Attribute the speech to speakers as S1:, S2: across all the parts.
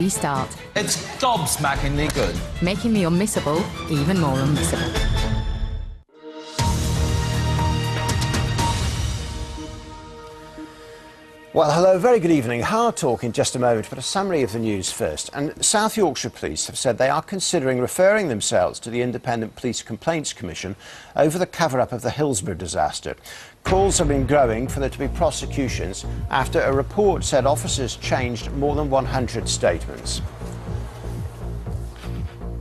S1: restart.
S2: It's gobsmackingly good.
S1: Making the unmissable even more unmissable.
S3: Well, hello, very good evening. Hard Talk in just a moment, but a summary of the news first. And South Yorkshire Police have said they are considering referring themselves to the Independent Police Complaints Commission over the cover-up of the Hillsborough disaster. Calls have been growing for there to be prosecutions after a report said officers changed more than 100 statements.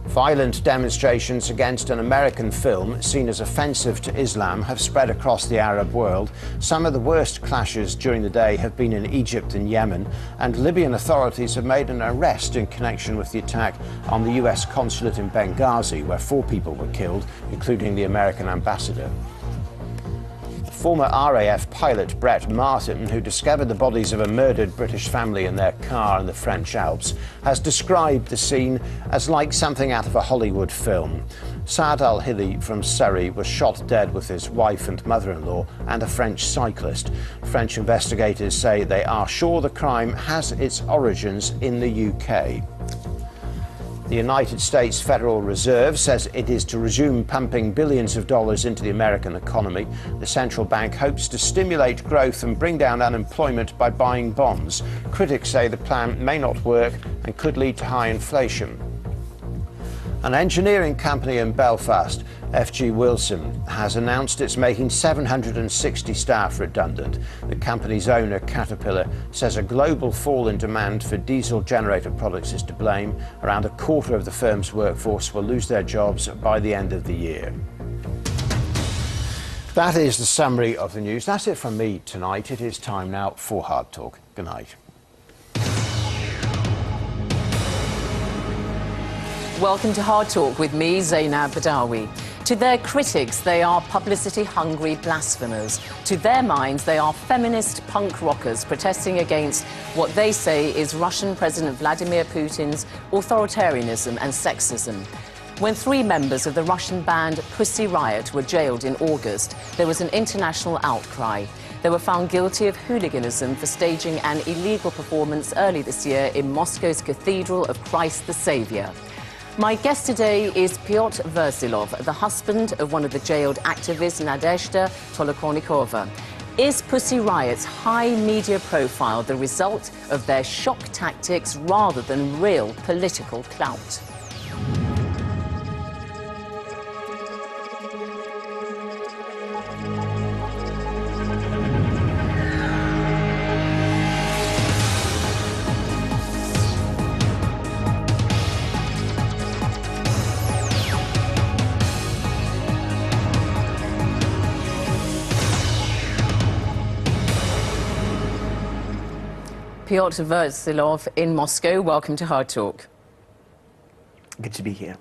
S3: Violent demonstrations against an American film seen as offensive to Islam have spread across the Arab world. Some of the worst clashes during the day have been in Egypt and Yemen, and Libyan authorities have made an arrest in connection with the attack on the US consulate in Benghazi, where 4 people were killed, including the American ambassador. Former RAF pilot Brett Martin, who discovered the bodies of a murdered British family in their car in the French Alps, has described the scene as like something out of a Hollywood film. Saad al-Hili from Surrey was shot dead with his wife and mother-in-law and a French cyclist. French investigators say they are sure the crime has its origins in the UK. The United States Federal Reserve says it is to resume pumping billions of dollars into the American economy. The central bank hopes to stimulate growth and bring down unemployment by buying bonds. Critics say the plan may not work and could lead to high inflation. An engineering company in Belfast, FG Wilson, has announced it's making 760 staff redundant. The company's owner, Caterpillar, says a global fall in demand for diesel-generated products is to blame. Around a quarter of the firm's workforce will lose their jobs by the end of the year. That is the summary of the news. That's it from me tonight. It is time now for Hard Talk. Good night.
S4: Welcome to Hard Talk with me, Zeinab Badawi. To their critics, they are publicity-hungry blasphemers. To their minds, they are feminist punk rockers protesting against what they say is Russian President Vladimir Putin's authoritarianism and sexism. When 3 members of the Russian band Pussy Riot were jailed in August, there was an international outcry. They were found guilty of hooliganism for staging an illegal performance early this year in Moscow's Cathedral of Christ the Saviour. My guest today is Pyotr Versilov, the husband of one of the jailed activists, Nadezhda Tolokonnikova. Is Pussy Riot's high media profile the result of their shock tactics rather than real political clout? Pyotr Versilov in Moscow, welcome to Hard Talk.
S5: Good to be here.